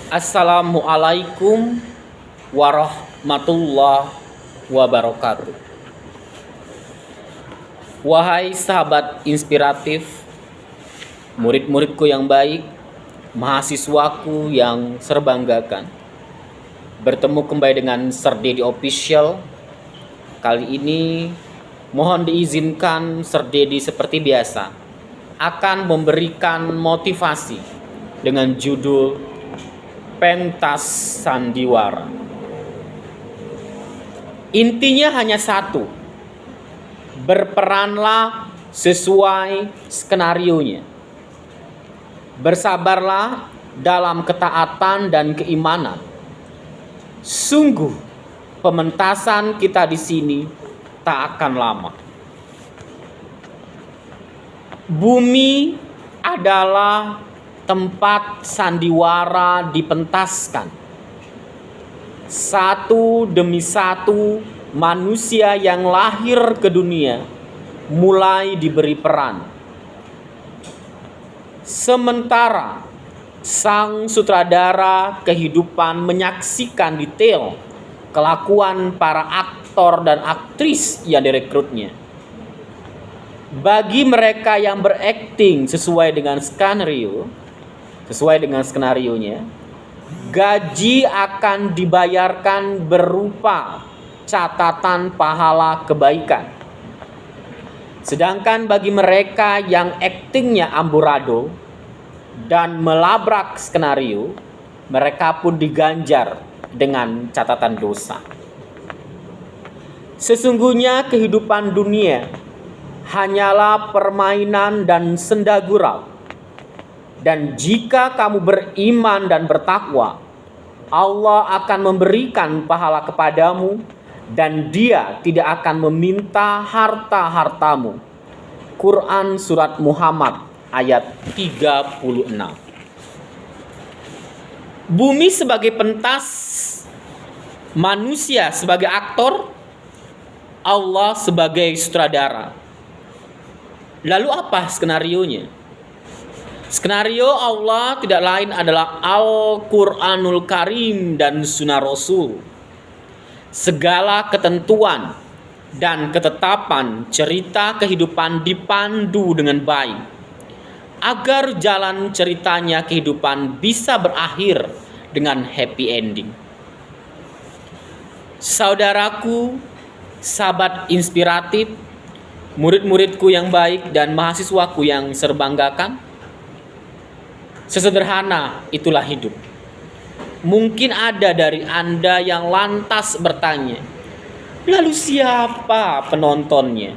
Assalamualaikum warahmatullahi wabarakatuh. Wahai sahabat inspiratif, murid-muridku yang baik, mahasiswaku yang serbanggakan, bertemu kembali dengan Serdedi Official. Kali ini mohon diizinkan Serdedi seperti biasa akan memberikan motivasi dengan judul Pentas Sandiwara. Intinya hanya satu: berperanlah sesuai skenarionya. Bersabarlah dalam ketaatan dan keimanan. Sungguh pementasan kita di sini tak akan lama. Bumi adalah tempat sandiwara dipentaskan. Satu demi satu manusia yang lahir ke dunia mulai diberi peran. Sementara sang sutradara kehidupan menyaksikan detail kelakuan para aktor dan aktris yang direkrutnya. Bagi mereka yang berakting sesuai dengan skenarionya, gaji akan dibayarkan berupa catatan pahala kebaikan. Sedangkan bagi mereka yang aktingnya amburadul dan melabrak skenario, mereka pun diganjar dengan catatan dosa. Sesungguhnya kehidupan dunia hanyalah permainan dan senda gurau. Dan jika kamu beriman dan bertakwa, Allah akan memberikan pahala kepadamu dan Dia tidak akan meminta harta-hartamu. Quran Surat Muhammad ayat 36. Bumi sebagai pentas, manusia sebagai aktor, Allah sebagai sutradara. Lalu apa skenarionya? Skenario Allah tidak lain adalah Al-Quranul Karim dan Sunnah Rasul. Segala ketentuan dan ketetapan cerita kehidupan dipandu dengan baik, agar jalan ceritanya kehidupan bisa berakhir dengan happy ending. Saudaraku, sahabat inspiratif, murid-muridku yang baik dan mahasiswaku yang serbanggakan, sesederhana itulah hidup. Mungkin ada dari Anda yang lantas bertanya, lalu siapa penontonnya?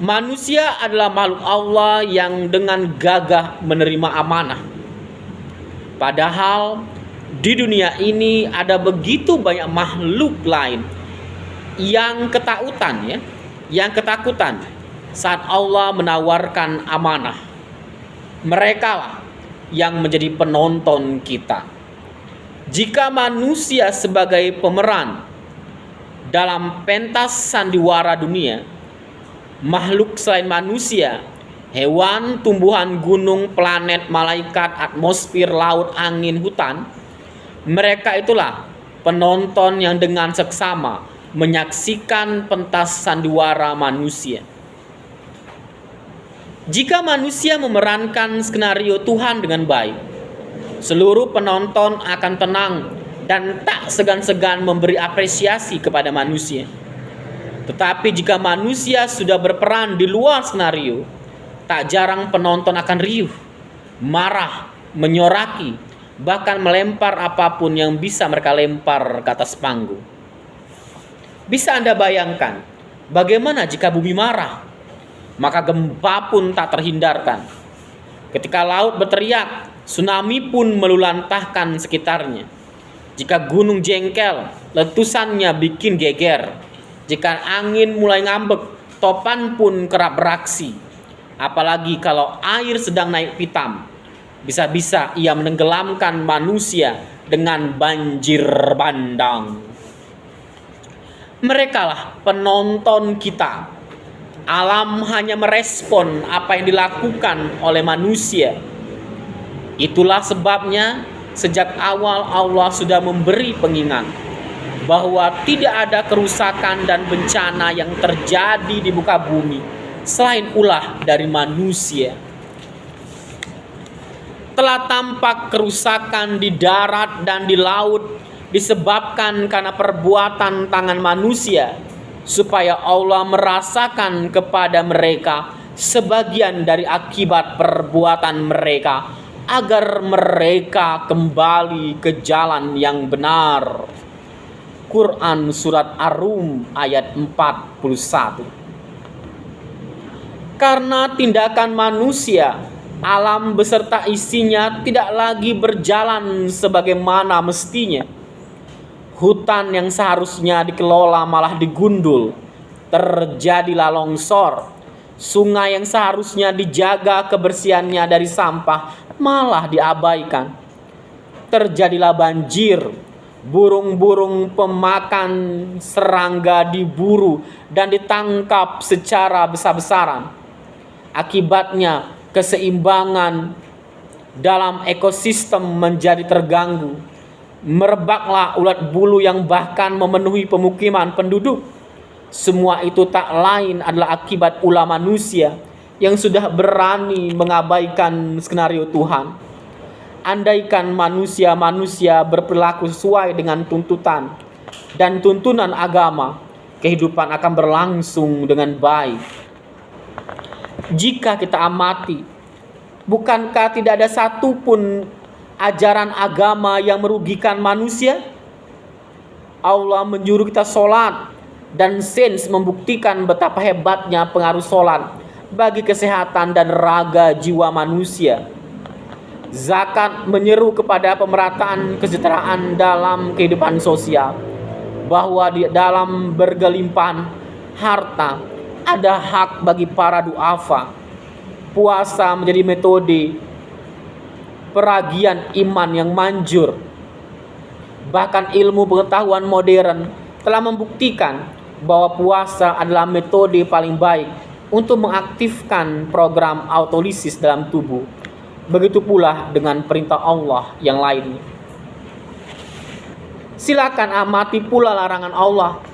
Manusia adalah makhluk Allah yang dengan gagah menerima amanah. Padahal di dunia ini ada begitu banyak makhluk lain yang ketakutan saat Allah menawarkan amanah. Mereka lah yang menjadi penonton kita. Jika manusia sebagai pemeran dalam pentas sandiwara dunia, makhluk selain manusia, hewan, tumbuhan, gunung, planet, malaikat, atmosfer, laut, angin, hutan, mereka itulah penonton yang dengan seksama menyaksikan pentas sandiwara manusia. Jika manusia memerankan skenario Tuhan dengan baik, seluruh penonton akan tenang dan tak segan-segan memberi apresiasi kepada manusia. Tetapi jika manusia sudah berperan di luar skenario, tak jarang penonton akan riuh, marah, menyoraki, bahkan melempar apapun yang bisa mereka lempar ke atas panggung. Bisa Anda bayangkan bagaimana jika bumi marah? Maka gempa pun tak terhindarkan. Ketika laut berteriak, tsunami pun melulantahkan sekitarnya. Jika gunung jengkel, letusannya bikin geger. Jika angin mulai ngambek, topan pun kerap beraksi. Apalagi kalau air sedang naik pitam, bisa-bisa ia menenggelamkan manusia dengan banjir bandang. Merekalah penonton kita. Alam hanya merespon apa yang dilakukan oleh manusia. Itulah sebabnya Sejak awal Allah sudah memberi pengingat bahwa tidak ada kerusakan dan bencana yang terjadi di muka bumi selain ulah dari manusia. Telah tampak kerusakan di darat dan di laut disebabkan karena perbuatan tangan manusia, supaya Allah merasakan kepada mereka sebagian dari akibat perbuatan mereka, agar mereka kembali ke jalan yang benar. Quran Surat Ar-Rum ayat 41. Karena tindakan manusia, alam beserta isinya tidak lagi berjalan sebagaimana mestinya. Hutan yang seharusnya dikelola malah digundul. Terjadilah longsor. Sungai yang seharusnya dijaga kebersihannya dari sampah malah diabaikan. Terjadilah banjir. Burung-burung pemakan serangga diburu dan ditangkap secara besar-besaran. Akibatnya keseimbangan dalam ekosistem menjadi terganggu. Merebaklah ulat bulu yang bahkan memenuhi pemukiman penduduk. Semua itu tak lain adalah akibat ulah manusia yang sudah berani mengabaikan skenario Tuhan. Andaikan manusia berperilaku sesuai dengan tuntutan dan tuntunan agama, kehidupan akan berlangsung dengan baik. Jika kita amati, bukankah tidak ada satupun ajaran agama yang merugikan manusia? Allah menyuruh kita sholat, dan sains membuktikan betapa hebatnya pengaruh sholat bagi kesehatan dan raga jiwa manusia. Zakat menyeru kepada pemerataan kesejahteraan dalam kehidupan sosial, bahwa di dalam bergelimpahan harta ada hak bagi para duafa. Puasa menjadi metode peragian iman yang manjur. Bahkan ilmu pengetahuan modern telah membuktikan bahwa puasa adalah metode paling baik untuk mengaktifkan program autolisis dalam tubuh. Begitu pula dengan perintah Allah yang lainnya. Silakan amati pula larangan Allah.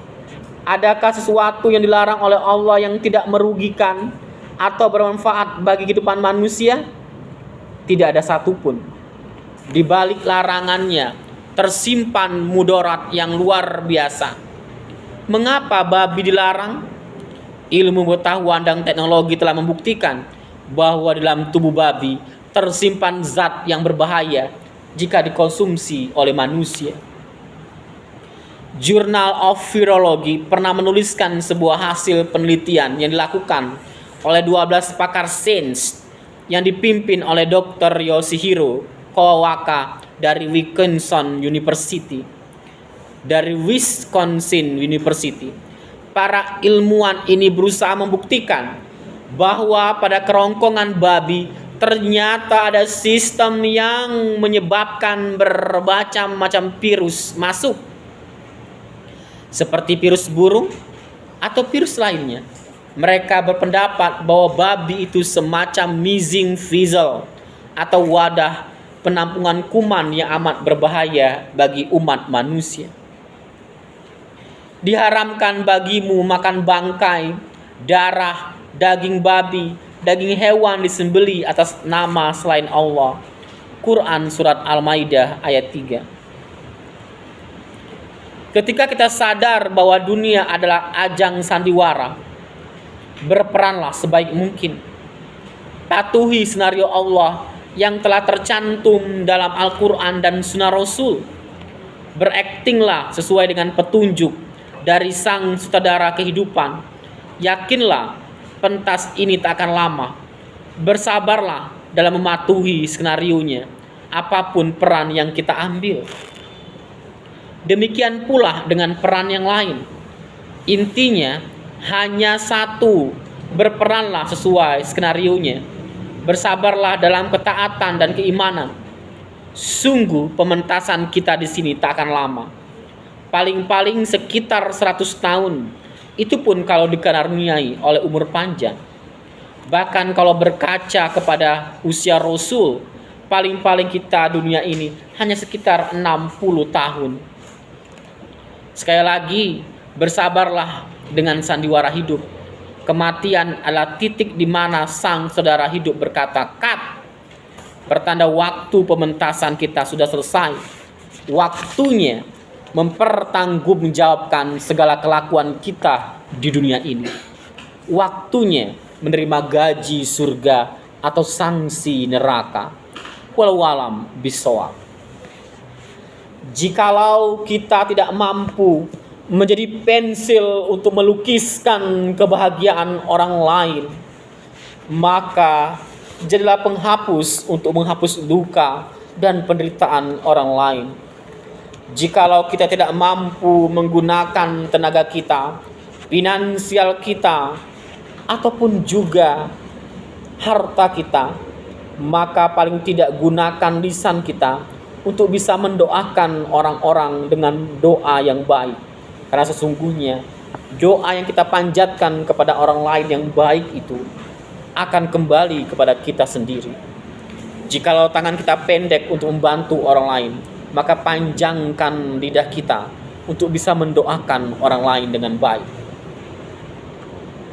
Adakah sesuatu yang dilarang oleh Allah yang tidak merugikan atau bermanfaat bagi kehidupan manusia? Tidak ada satupun. Di balik larangannya tersimpan mudarat yang luar biasa. Mengapa babi dilarang? Ilmu pengetahuan dan teknologi telah membuktikan bahwa dalam tubuh babi tersimpan zat yang berbahaya jika dikonsumsi oleh manusia. Journal of Virology pernah menuliskan sebuah hasil penelitian yang dilakukan oleh 12 pakar sains yang dipimpin oleh Dr. Yoshihiro Kawaka dari Wisconsin University. Para ilmuwan ini berusaha membuktikan bahwa pada kerongkongan babi ternyata ada sistem yang menyebabkan bermacam-macam virus masuk, seperti virus burung atau virus lainnya. Mereka berpendapat bahwa babi itu semacam missing vessel atau wadah penampungan kuman yang amat berbahaya bagi umat manusia. Diharamkan bagimu makan bangkai, darah, daging babi, daging hewan disembeli atas nama selain Allah. Quran Surat Al-Maidah ayat 3. Ketika kita sadar bahwa dunia adalah ajang sandiwara, berperanlah sebaik mungkin. Patuhi senario Allah yang telah tercantum dalam Al-Quran dan Sunnah Rasul. Beraktinglah sesuai dengan petunjuk dari sang sutradara kehidupan. Yakinlah pentas ini tak akan lama. Bersabarlah dalam mematuhi skenarionya, apapun peran yang kita ambil. Demikian pula dengan peran yang lain. Intinya hanya satu, berperanlah sesuai skenarionya. Bersabarlah dalam ketaatan dan keimanan. Sungguh pementasan kita di sini tak akan lama. Paling-paling sekitar 100 tahun. Itu pun kalau dikaruniai oleh umur panjang. Bahkan kalau berkaca kepada usia Rasul, paling-paling kita dunia ini hanya sekitar 60 tahun. Sekali lagi, bersabarlah dengan sandiwara hidup. Kematian adalah titik di mana sang saudara hidup berkata, "Cut." Pertanda waktu pementasan kita sudah selesai. Waktunya mempertanggungjawabkan segala kelakuan kita di dunia ini. Waktunya menerima gaji surga atau sanksi neraka. Walau alam bisawab. Jikalau kita tidak mampu menjadi pensil untuk melukiskan kebahagiaan orang lain, maka jadilah penghapus untuk menghapus luka dan penderitaan orang lain. Jikalau kita tidak mampu menggunakan tenaga kita, finansial kita, ataupun juga harta kita, maka paling tidak gunakan lisan kita untuk bisa mendoakan orang-orang dengan doa yang baik. Karena sesungguhnya doa yang kita panjatkan kepada orang lain yang baik itu akan kembali kepada kita sendiri. Jikalau tangan kita pendek untuk membantu orang lain, maka panjangkan lidah kita untuk bisa mendoakan orang lain dengan baik.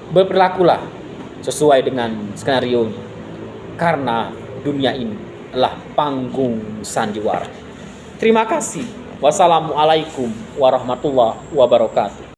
Berperilakulah sesuai dengan skenario ini, karena dunia ini adalah panggung sandiwara. Terima kasih. Wassalamualaikum warahmatullahi wabarakatuh.